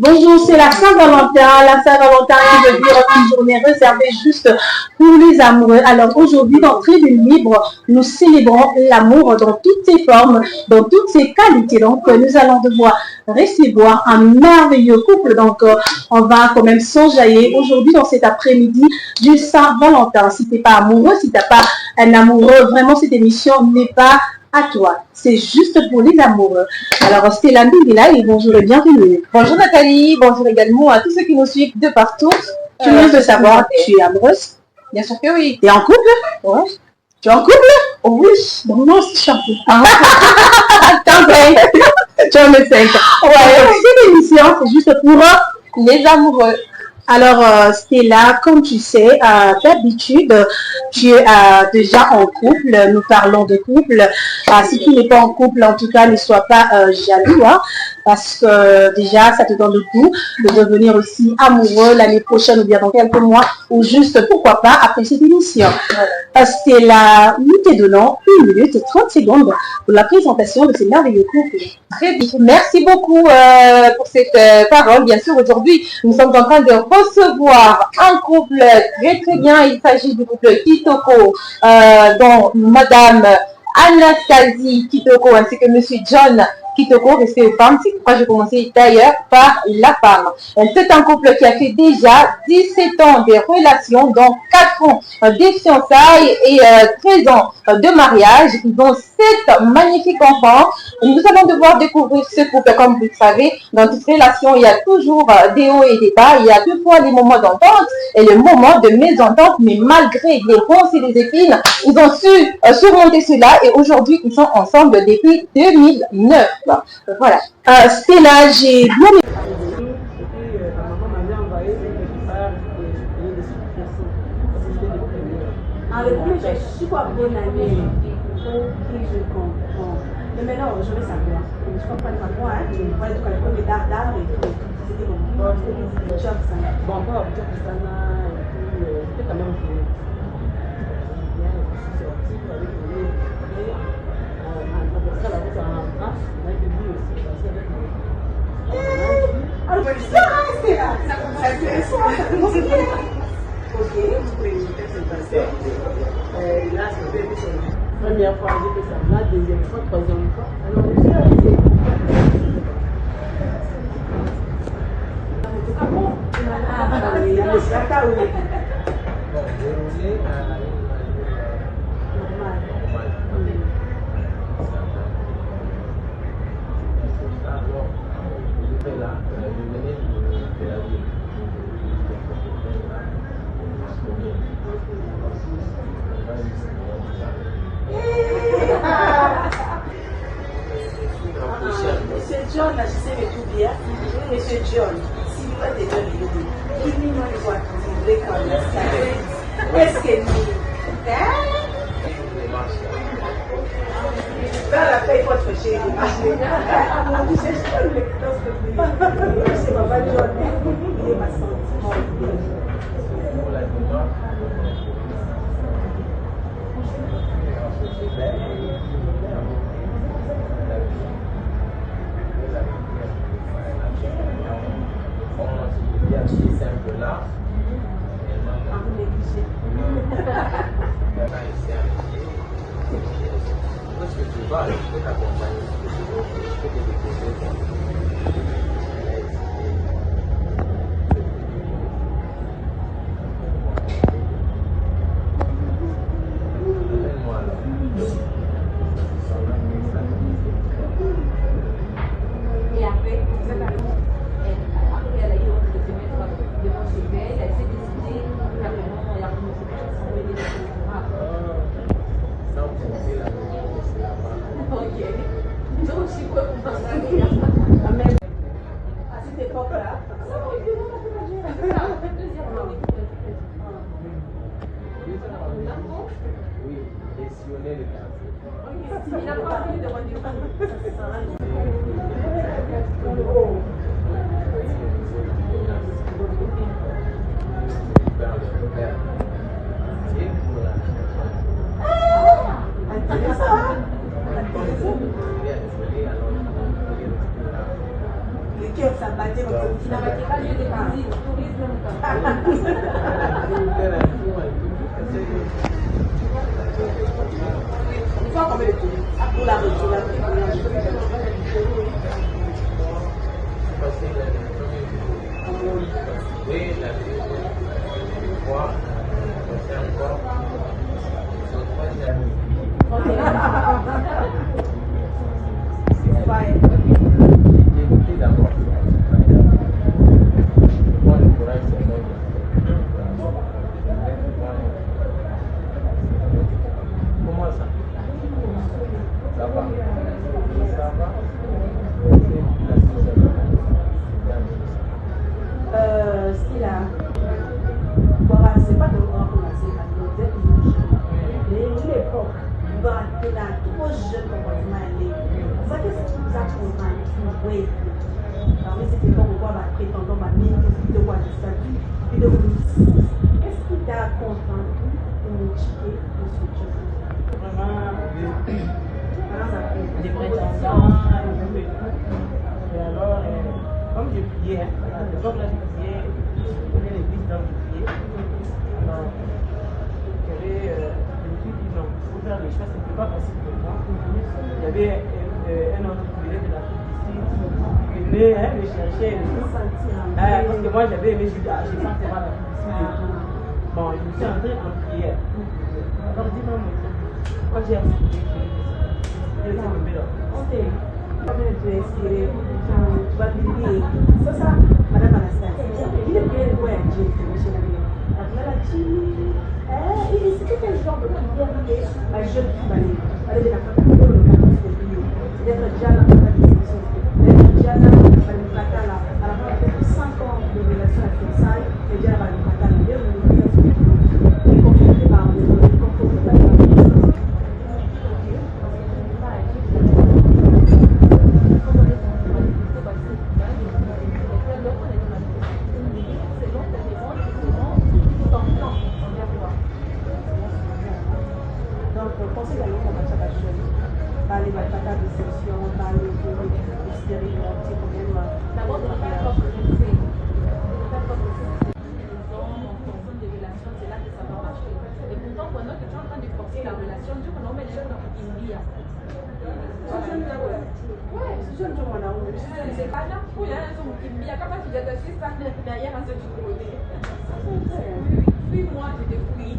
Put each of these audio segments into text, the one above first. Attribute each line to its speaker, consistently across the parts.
Speaker 1: Bonjour, c'est la Saint-Valentin. La Saint-Valentin qui veut dire une journée réservée juste pour les amoureux. Alors aujourd'hui, dans Tribune Libre, nous célébrons l'amour dans toutes ses formes, dans toutes ses qualités. Donc nous allons devoir recevoir un merveilleux couple. Donc on va quand même s'enjailler aujourd'hui dans cet après-midi du Saint-Valentin. Si tu n'es pas amoureux, si tu n'as pas un amoureux, vraiment cette émission n'est pas à toi. C'est juste pour les amoureux. Alors, Stella Mbingila, et bonjour et bienvenue.
Speaker 2: Bonjour Nathalie, bonjour également à tous ceux qui nous suivent de partout.
Speaker 1: Tu veux savoir, tu es amoureuse?
Speaker 2: Bien sûr que oui.
Speaker 1: Tu es en couple?
Speaker 2: Ouais.
Speaker 1: Tu es en couple?
Speaker 2: Oh oui.
Speaker 1: Bon, moi aussi, je suis en couple. Attends, tu es un médecin. Ouais, cette émission, c'est juste pour
Speaker 2: les amoureux.
Speaker 1: Alors, Stella, comme tu sais, d'habitude, tu es déjà en couple. Nous parlons de couple. Si tu n'es pas en couple, en tout cas, ne sois pas jaloux, hein, parce que déjà, ça te donne le goût de devenir aussi amoureux l'année prochaine ou bien dans quelques mois, ou juste, pourquoi pas, après cette émission. Stella, nous te donnons 1 minute et 30 secondes pour la présentation de ces merveilleux couples.
Speaker 2: Très bien. Merci beaucoup pour cette parole. Bien sûr, aujourd'hui, nous sommes en train de recevoir un couple très très bien. Il s'agit du couple Kitoko, dont Madame Anastasie Kitoko ainsi que Monsieur John Kitoko, respect aux femmes. C'est pourquoi je commençais d'ailleurs par la femme. C'est un couple qui a fait déjà 17 ans de relations, dont 4 ans de fiançailles et 13 ans de mariage. Ils ont 7 magnifiques enfants. Nous allons devoir découvrir ce couple. Comme vous le savez, dans toute relation, il y a toujours des hauts et des bas. Il y a deux fois les moments d'entente et le moment de mésentente. Mais malgré les ronces et les épines, ils ont su surmonter cela et aujourd'hui, ils sont ensemble depuis 2009. Voilà.
Speaker 1: Stella, j'ai bien aimé.
Speaker 3: Je suis pas bonne amie. Ok, je comprends. Mais maintenant, je veux savoir. Je comprends pas moi. Voilà, tu connais pas mes dards et tout. C'était bon. Job, ça. Bon, pas job, ça. Et puis, c'était quand même bien. Je suis sortie avec lui. Après ça, la route en France, on a été vu aussi. Alors, c'est là. Ça commence à être ok, c'est passé. Là, c'est la première fois, j'ai fait ça. La deuxième fois, troisième fois. Alors, je suis arrivée. Ah bon? Ah, oui, le chata, oui. Bon, déroulé à normal. Alors, je fais là, je venais de la ville. Monsieur John, là, je sais mais tout bien. Monsieur John, si vous êtes déjà venu, qui nous voit trouver comme ça? Est-ce que nous? Dans la paix, votre chérie. C'est Papa John, il est ma sentiment.
Speaker 4: Simple là. Parce que tu vas, je peux t'accompagner. Je peux te découvrir. Oui, et sillonner le quartier. Il n'a pas envie de rendez-vous.
Speaker 3: cœur, ça battait comme ça.
Speaker 2: Il n'avait pas lieu de visite, tourisme.
Speaker 3: Une fois qu'on met le tourisme, pour la région,
Speaker 4: Parce que moi j'avais aimé, j'ai pensé voir la piscine et tout. Bon, je me suis entré en prière. Alors dis-moi, quand j'ai accepté, je suis tombé là.
Speaker 3: Ok. Comme tu es inspiré, tu vas prier. C'est ça, Madame Anastasia. Il est bien loin, Dieu, monsieur Nabil. Après la chimie, c'était quel genre de prière que la jeune fille va aller. Elle est de la famille de l'occasion de prier. C'est d'être déjà dans la discussion. D'être déjà dans la famille là. À la fin, peut-être 5 ans de relation avec le salle, et déjà dans la famille de l'occasion. Et confronté par les autres, confronté par les autres. Suis-moi, je te prie.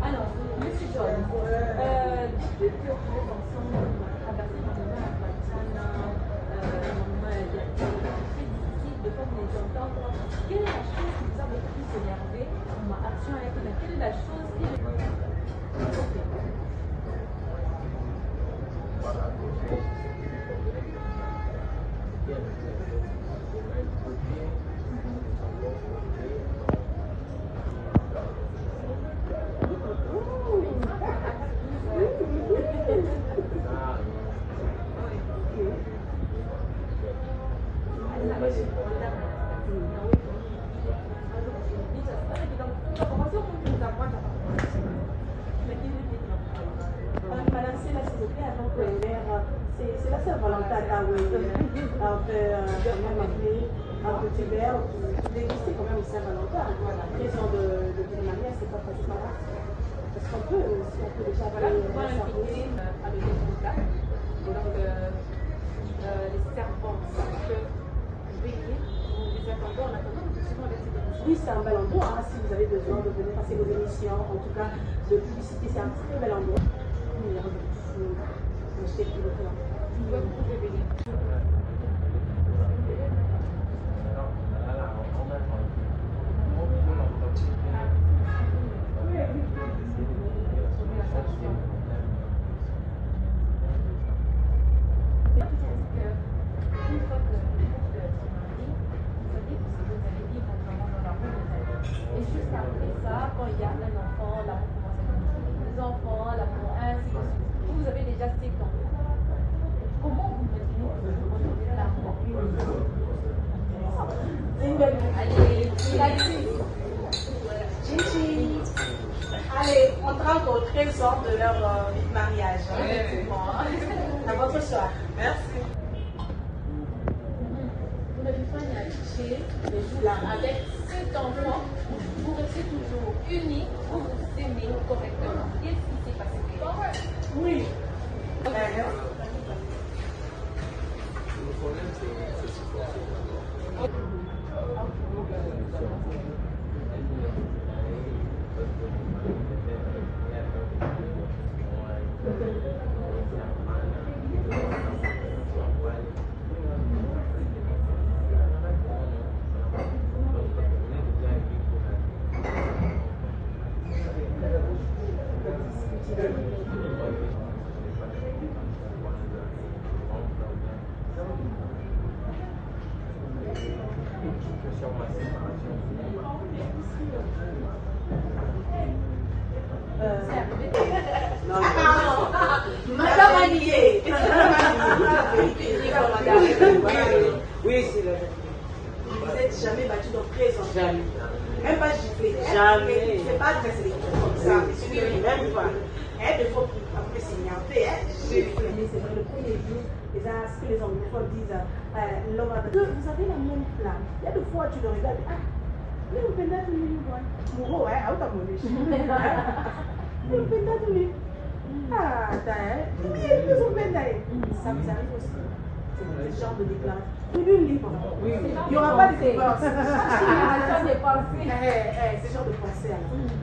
Speaker 3: Alors, monsieur John, depuis que vous êtes ensemble, à partir du moment où de fois vous n'êtes ensemble, quelle est la chose qui vous a beaucoup plus énervé dans ma action avec elle? Quelle est la chose qui... C'est la Saint-Valentin à un petit verre, déguster quand même le Saint-Valentin. Question de mariage, c'est pas facile. Est-ce qu'on peut, si on peut déjà
Speaker 2: voilà, nous pouvons inviter à le découvrir. Donc, les servants peuvent venir, nous les attendons en attendant, nous souvent avec ces émissions.
Speaker 3: Oui, c'est un bel endroit, hein, si vous avez besoin de venir passer vos émissions, en tout cas de publicité, c'est un très bel endroit. Je sais qu'il est là.
Speaker 2: Vous pouvez venir. Et juste après ça, quand il y a un enfant, l'amour commence à continuer. Les enfants, l'amour, ainsi de suite. Vous avez déjà 7 ans. Comment vous maintenez l'amour?
Speaker 3: Allez,
Speaker 2: Allez,
Speaker 3: Chichi. Allez. On 30 aux 13 ans de leur vie de mariage. À votre soir.
Speaker 4: Merci.
Speaker 5: Vous n'avez pas affiché les jours avec 7 enfants. Vous restez toujours unis, vous vous aimez correctement. Qu'est-ce qui s'est passé?
Speaker 3: Oui. Madame Annier.
Speaker 4: Oui, c'est la
Speaker 3: Vous n'êtes jamais battu dans 13 ans.
Speaker 4: Jamais.
Speaker 3: Même pas giflé.
Speaker 4: Jamais.
Speaker 3: C'est pas très sélectif comme ça. Même pas. Des fois, après, c'est nianté. C'est vrai, le premier jour, ce que les anglophones disent, vous avez la même flamme. Il y a des fois, tu le regardes, vous pouvez pas tenir, Mouro, hein, out of money. Vous pouvez pas tenir. Ça vous arrive aussi. C'est ce genre de déclaration. Tribune libre.
Speaker 4: Oui.
Speaker 3: Il n'y aura pas de dépenses.
Speaker 5: C'est
Speaker 3: C'est genre de pensée.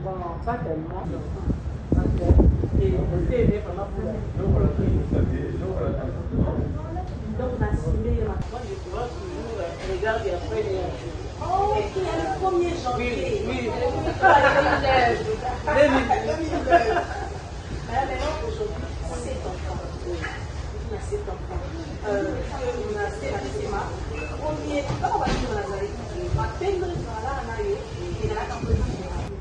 Speaker 4: Bon, pas tellement. Et on s'est aimé pendant pour
Speaker 3: Donc, on a simulé.
Speaker 4: moi, je vois toujours, regarde et après,
Speaker 3: Oh, ok, le 1er janvier.
Speaker 4: oui.
Speaker 3: Maintenant, aujourd'hui, 7 enfants. Il y a 7 enfants. On a 7 à Sema. On va dire la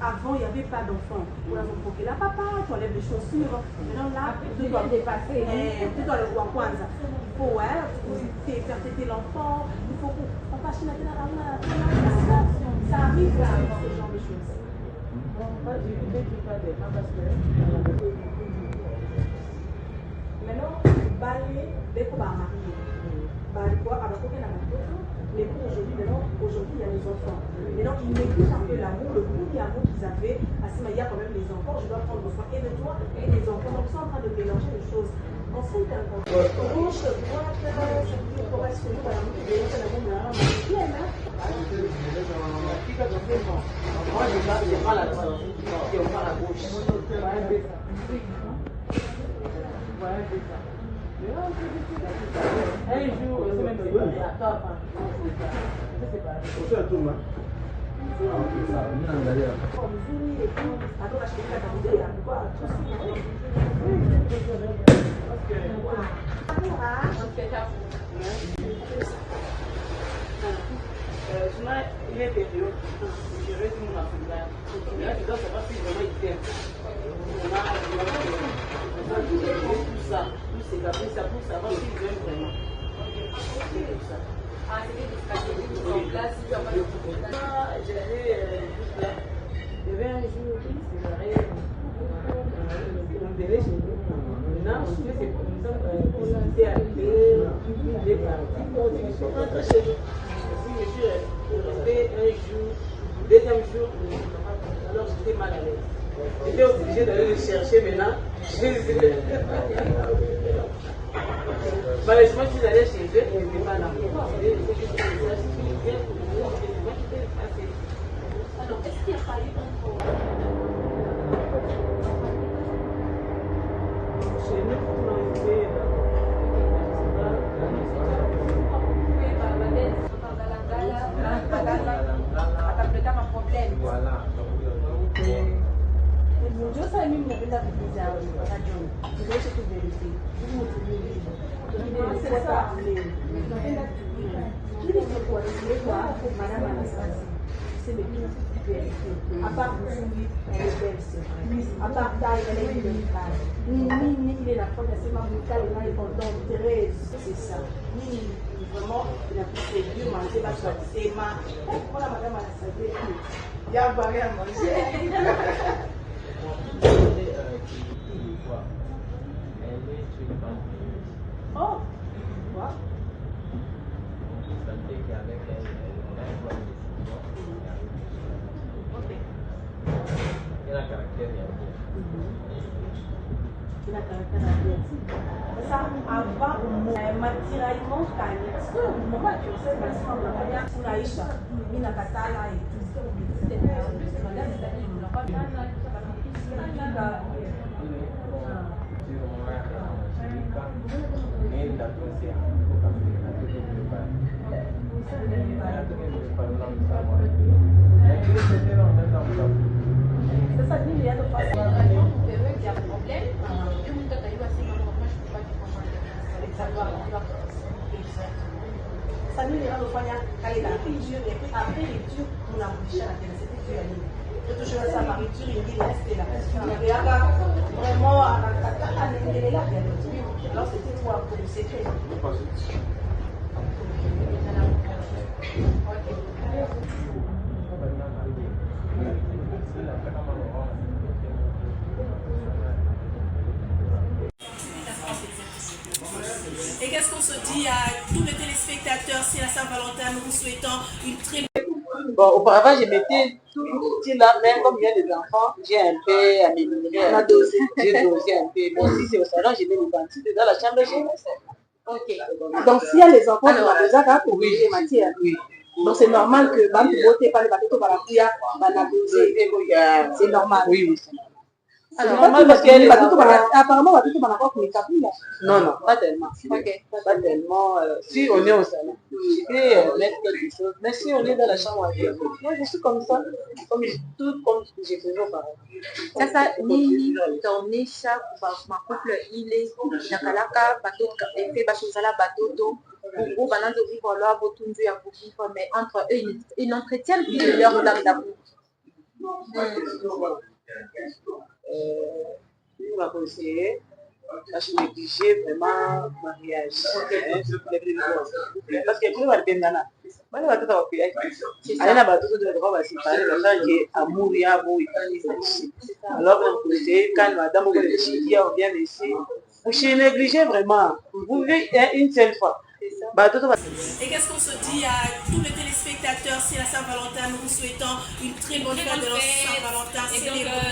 Speaker 3: avant, il n'y avait pas d'enfants. On a compris là, papa, tu enlèves les chaussures. Maintenant, là, tu dois dépasser. Tu dois le voir kwanza. Il faut faire têter l'enfant. Il faut que papa, ça arrive, ce genre de choses. Maintenant, balai, dès qu'on va marier, mais pour aujourd'hui, il y a les enfants. Maintenant, ils négligent un peu l'amour, le goût d'amour qu'ils avaient. Il y a quand même les enfants, je dois prendre soin et de toi et des enfants. Donc, ils sont en train de mélanger les choses. Ensuite, rouge, droite, correspond à l'amour,
Speaker 4: Moi, je prends la droite et on prend la gauche. Un jour, c'est même séparé. C'est séparé. Souvent, il est période. Je vais tout mon Africain. Là, je dois savoir si vraiment il t'aime. Tout ça, tout c'est caprice, ça pour savoir s'il t'aime vraiment. C'est tout ça.
Speaker 5: Ah, c'est des stratégies qui sont en place.
Speaker 4: Il y avait un jour qui s'est marié. On devait chez nous. Maintenant, je sais c'est comme ça. On était arrivé, il est parti. Je suis rentrée chez nous. Je suis resté un jour, deuxième jour, alors j'étais mal à l'aise. J'étais obligée d'aller le chercher maintenant. Malheureusement, je suis allée chez eux, ils n'étaient pas là.
Speaker 3: Alors, est-ce qu'il y a pas eu
Speaker 4: Chez nous, on était
Speaker 3: Je sais même que la visa je vais chercher vérifier. C'est ça. Il est quoi? Madame Anastasie. C'est le plus à part Bouzouli, elle est belle, c'est vrai. À part Taille, elle est médicale. Nini, il est la fois c'est ma médicale, il est content. Thérèse, c'est ça. Nini, vraiment, il a pris ses deux manger, c'est ma. Voilà, Madame Anastasie. Il y a un baril à manger.
Speaker 4: Il a un caractère
Speaker 3: Il a caractère asiatique. Ça, avant, matériellement, parce que au moment où tu sais, parce qu'on a pas pour Aïcha, il n'a pas là et tout. C'est ça, il y a de façon.
Speaker 5: Il y a un problème.
Speaker 3: Ça nous ira le faire aller dans la culture et puis après lecture on a modifié la télé c'était dur à lire. Je toujours ça par lecture il dit rester là. Il y a vraiment à l'intérieur là alors c'était toi pour le secret. Et qu'est-ce qu'on se dit à tous les téléspectateurs, c'est la Saint-Valentin, nous vous souhaitons une très
Speaker 6: Bon, auparavant, je mettais tout petit là, même comme il y a des enfants, j'ai un peu amélioré. J'ai dosé un peu. Mais si c'est au salon, j'ai mis le quantité. Dans la chambre, j'ai mis ça.
Speaker 1: Ok. Donc, s'il y a les enfants, on a besoin d'un pour les matières.
Speaker 6: Oui.
Speaker 1: Donc, c'est normal que, même pour voter par les bateaux, par la couilla, on a dosé. C'est normal.
Speaker 6: Oui, oui.
Speaker 1: C'est
Speaker 6: normal parce que
Speaker 1: apparemment, bateau, on a pas pour les capilles.
Speaker 6: Non, non, pas tellement.
Speaker 1: Ok.
Speaker 6: Pas tellement. Si on est au salon, je peux mettre quelque chose. Mais si on est dans la chambre, moi je suis comme ça. Tout comme je faisais auparavant.
Speaker 2: Sasa nini utaonyesha kwa makuple ile nakalaka batoto epe bashozala batoto pour bananzo vivre leur botundu ya vivre mais entre eux ils n'entretiennent plus leur dame d'amour.
Speaker 6: On va conseiller parce que négliger vraiment mariage. Parce que pour le Bengana, bale watoto wakuya aina batoto de droit basipare basange amour yabo ikanisa. Alors on conseille quand madame vous le chidia ou bien ici, vous négligez vraiment. Vous vivez une seule fois.
Speaker 3: Et qu'est-ce qu'on se dit à tous les téléspectateurs, c'est la Saint-Valentin, nous vous souhaitons une très bonne fête de la Saint-Valentin, célébrons